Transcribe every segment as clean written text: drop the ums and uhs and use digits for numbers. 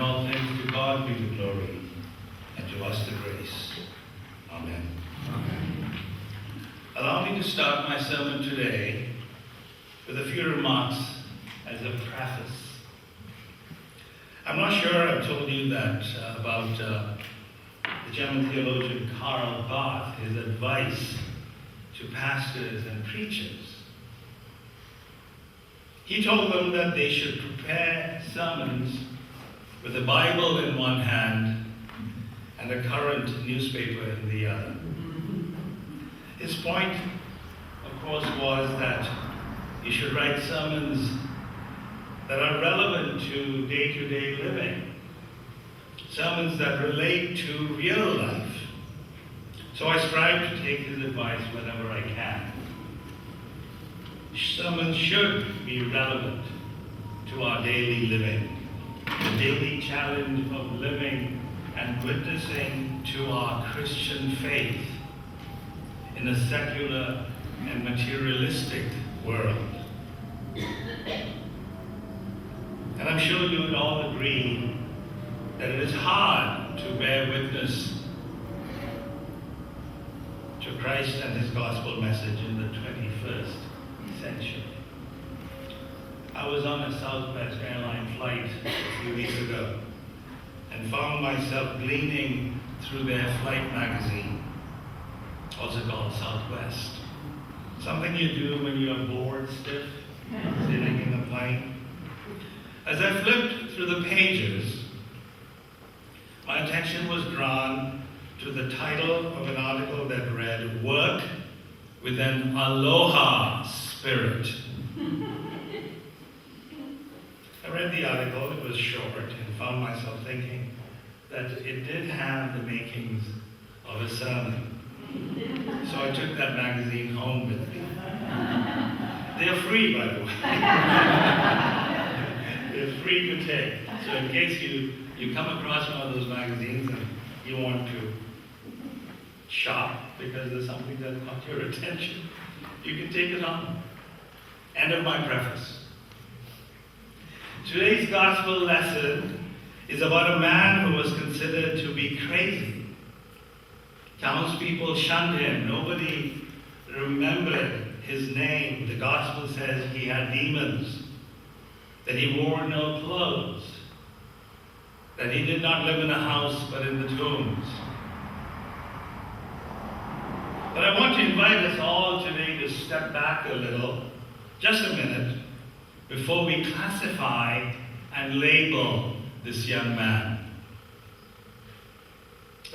all things to God be the glory, and to us the grace. Amen. Amen. Allow me to start my sermon today with a few remarks as a preface. I'm not sure I've told you that about the German theologian Karl Barth, his advice to pastors and preachers. He told them that they should prepare sermons with a Bible in one hand and a current newspaper in the other. His point, of course, was that you should write sermons that are relevant to day-to-day living, sermons that relate to real life. So I strive to take his advice whenever I can. Sermons should be relevant to our daily living, the daily challenge of living and witnessing to our Christian faith in a secular and materialistic world. And I'm sure you would all agree that it is hard to bear witness to Christ and his gospel message in the 21st century. I was on a Southwest airline flight a few weeks ago and found myself gleaning through their flight magazine, also called Southwest. Something you do when you are bored stiff, sitting in the plane. As I flipped through the pages, my attention was drawn to the title of an article that read, "Work with an Aloha Spirit." I read the article, it was short, and found myself thinking that it did have the makings of a sermon. So I took that magazine home with me. They're free, by the way. They're free to take. So in case you come across one of those magazines and you want to shop because there's something that caught your attention, you can take it home. End of my preface. Today's gospel lesson is about a man who was considered to be crazy. Townspeople shunned him. Nobody remembered his name. The gospel says he had demons, that he wore no clothes, that he did not live in a house but in the tombs. But I want to invite us all today to step back a little, just a minute, before we classify and label this young man.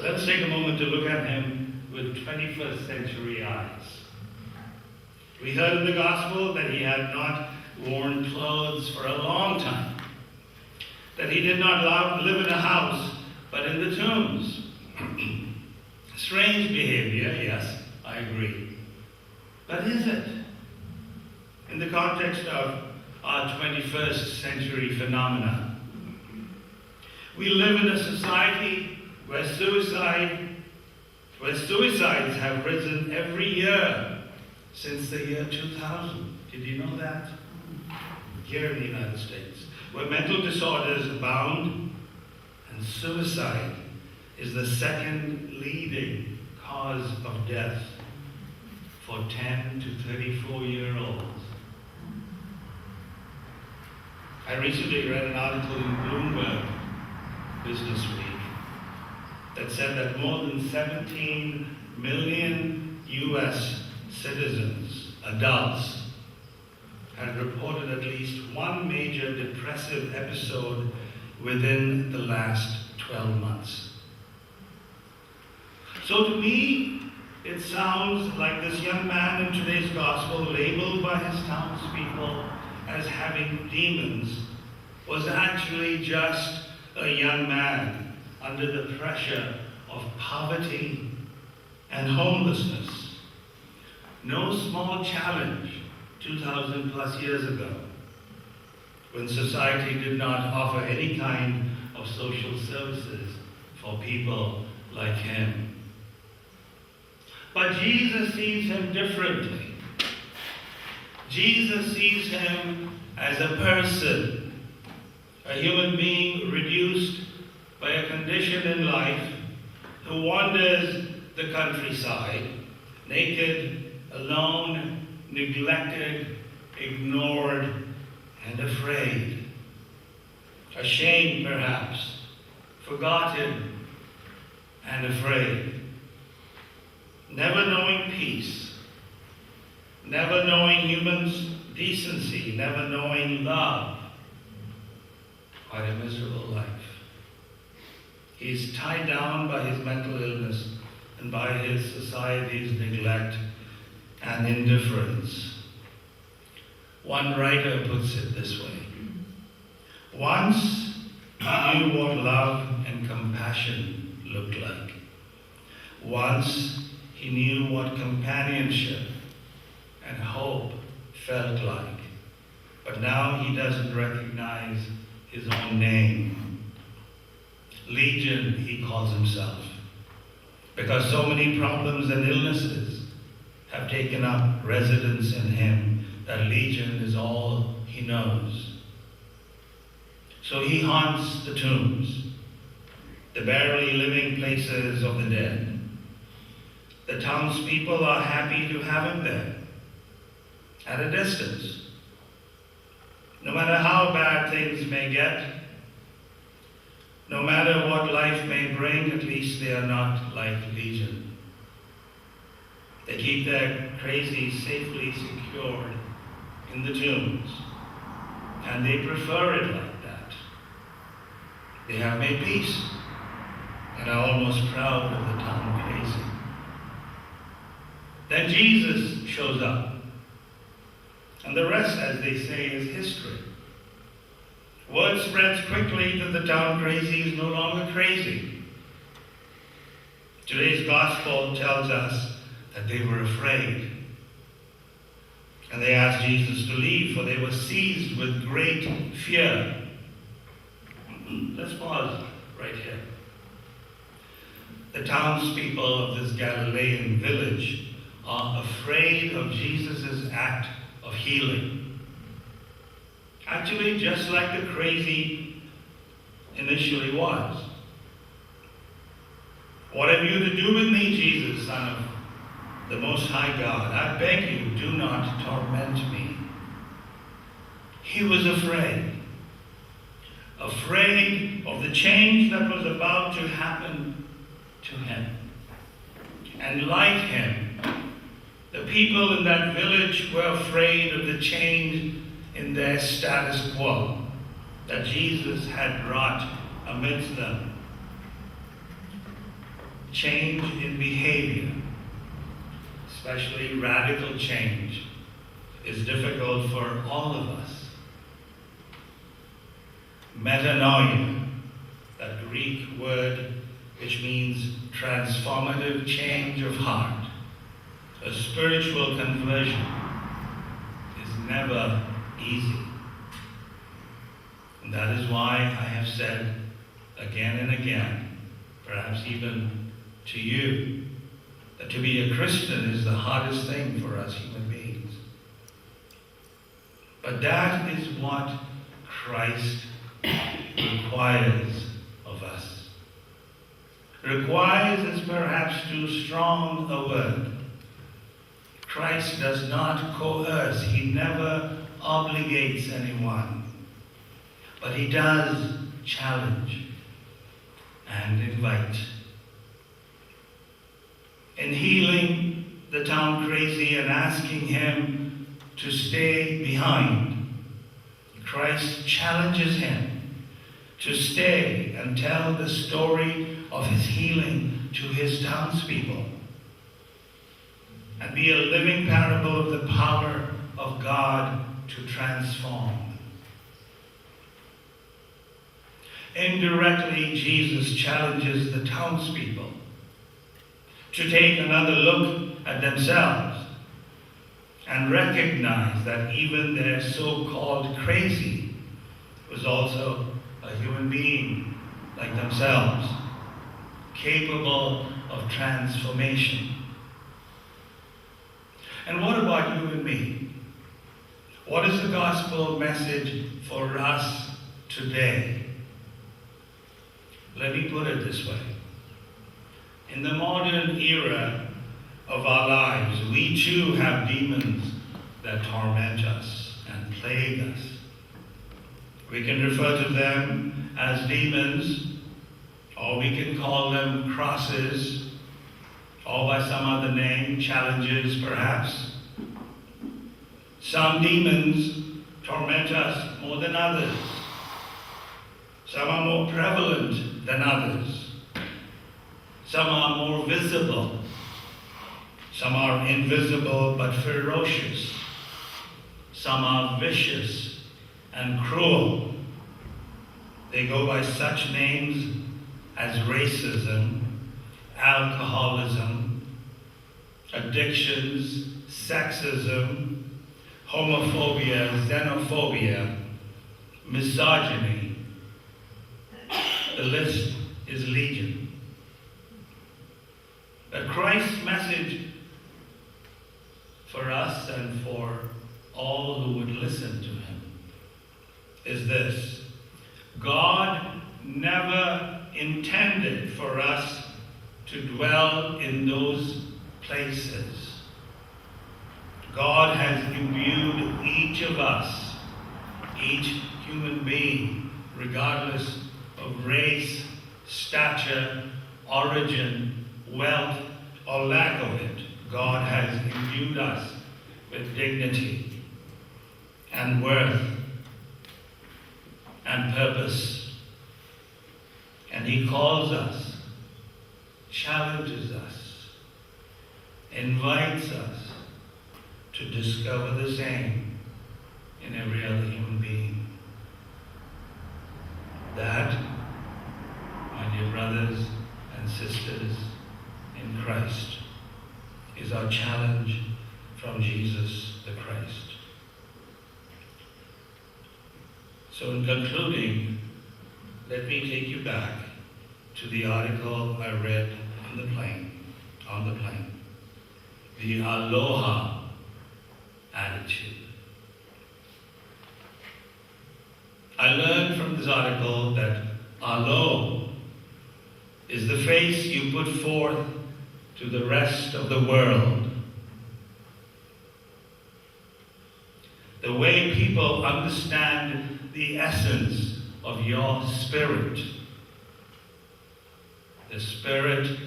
Let's take a moment to look at him with 21st century eyes. We heard in the gospel that he had not worn clothes for a long time, that he did not live in a house but in the tombs. Strange behavior, yes, I agree. But is it? In the context of our 21st century phenomena, we live in a society where suicides have risen every year since the year 2000. Did you know that? Here in the United States, where mental disorders abound and suicide is the second leading cause of death for 10 to 34-year-olds. I recently read an article in Bloomberg Business Week that said that more than 17 million U.S. citizens, adults, had reported at least one major depressive episode within the last 12 months. So to me, it sounds like this young man in today's gospel, labeled by his townspeople as having demons, was actually just a young man under the pressure of poverty and homelessness. No small challenge 2,000 plus years ago, when society did not offer any kind of social services for people like him. But Jesus sees him differently. Jesus sees him as a person, a human being reduced by a condition in life, who wanders the countryside, naked, alone, neglected, ignored, and afraid. Ashamed, perhaps, forgotten, and afraid. Never knowing peace, never knowing human's decency, never knowing love. Quite a miserable life. He's tied down by his mental illness and by his society's neglect and indifference. One writer puts it this way: once he knew what love and compassion looked like. Once he knew what companionship and hope felt like. But now he doesn't recognize his own name. Legion, he calls himself, because so many problems and illnesses have taken up residence in him that Legion is all he knows. So he haunts the tombs, the barely living places of the dead. The townspeople are happy to have him there, at a distance. No matter how bad things may get, no matter what life may bring, at least they are not like Legion. They keep their crazy safely secured in the tombs, and they prefer it like that. They have made peace and are almost proud of the town crazy. Then Jesus shows up, and the rest, as they say, is history. Word spreads quickly that the town crazy is no longer crazy. Today's gospel tells us that they were afraid, and they asked Jesus to leave, for they were seized with great fear. Let's pause right here. The townspeople of this Galilean village are afraid of Jesus' act of healing. Actually, just like the crazy initially was. What have you to do with me, Jesus, Son of the Most High God? I beg you, do not torment me. He was afraid. Afraid of the change that was about to happen to him. And like him, the people in that village were afraid of the change in their status quo that Jesus had brought amidst them. Change in behavior, especially radical change, is difficult for all of us. Metanoia, that Greek word which means transformative change of heart, a spiritual conversion, is never easy. And that is why I have said again and again, perhaps even to you, that to be a Christian is the hardest thing for us human beings. But that is what Christ requires of us. Requires is perhaps too strong a word. Christ does not coerce. He never obligates anyone. But he does challenge and invite. In healing the town crazy and asking him to stay behind, Christ challenges him to stay and tell the story of his healing to his townspeople and be a living parable of the power of God to transform. Indirectly, Jesus challenges the townspeople to take another look at themselves and recognize that even their so-called crazy was also a human being like themselves, capable of transformation. And what about you and me? What is the gospel message for us today? Let me put it this way. In the modern era of our lives, we too have demons that torment us and plague us. We can refer to them as demons, or we can call them crosses, or by some other name, challenges perhaps. Some demons torment us more than others. Some are more prevalent than others. Some are more visible. Some are invisible but ferocious. Some are vicious and cruel. They go by such names as racism, alcoholism, addictions, sexism, homophobia, xenophobia, misogyny. The list is legion. But Christ's message for us and for all who would listen to him is this: God never intended for us to dwell in those places. God has imbued each of us, each human being, regardless of race, stature, origin, wealth, or lack of it. God has imbued us with dignity and worth and purpose. And he calls us, challenges us, invites us to discover the same in every other human being. That, my dear brothers and sisters in Christ, is our challenge from Jesus the Christ. So in concluding, let me take you back to the article I read on the plane. The Aloha attitude. I learned from this article that alo is the face you put forth to the rest of the world. The way people understand the essence of your spirit. The Spirit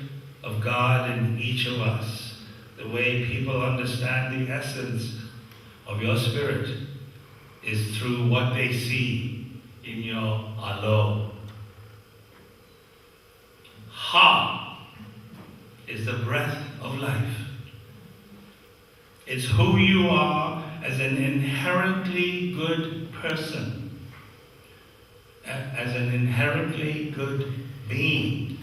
of God in each of us. The way people understand the essence of your spirit is through what they see in your alo. Ha is the breath of life. It's who you are as an inherently good person, as an inherently good being.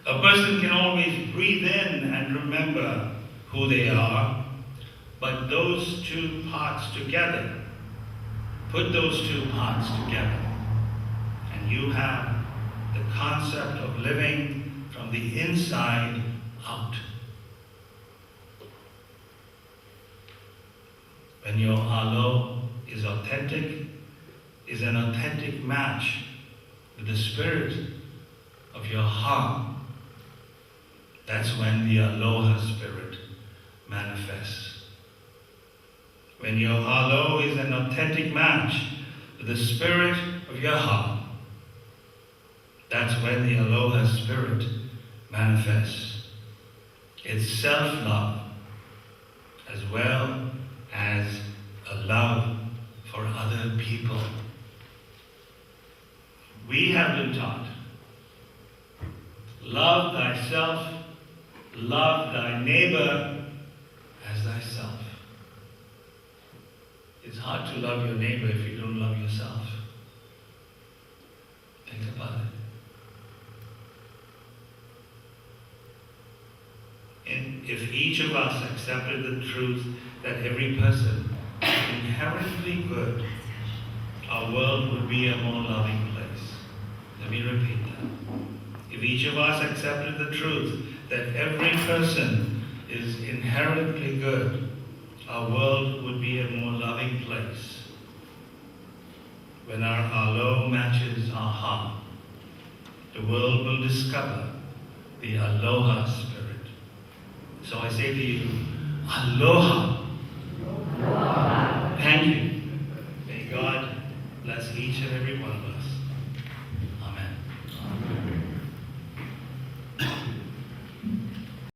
A person can always breathe in and remember who they are, but those two parts together, put those two parts together, and you have the concept of living from the inside out. When your alo is authentic, is an authentic match with the spirit of your heart, that's when the Aloha Spirit manifests. When your alo is an authentic match with the spirit of your heart, that's when the Aloha Spirit manifests. It's self-love as well as a love for other people. We have been taught, love thyself, love thy neighbor as thyself. It's hard to love your neighbor if you don't love yourself. Think about it. And if each of us accepted the truth that every person is inherently good, our world would be a more loving place. Let me repeat that. If each of us accepted the truth that every person is inherently good, our world would be a more loving place. When our alo matches our heart, the world will discover the Aloha Spirit. So I say to you, Aloha. Aloha. Thank you. May God bless each and every one of us.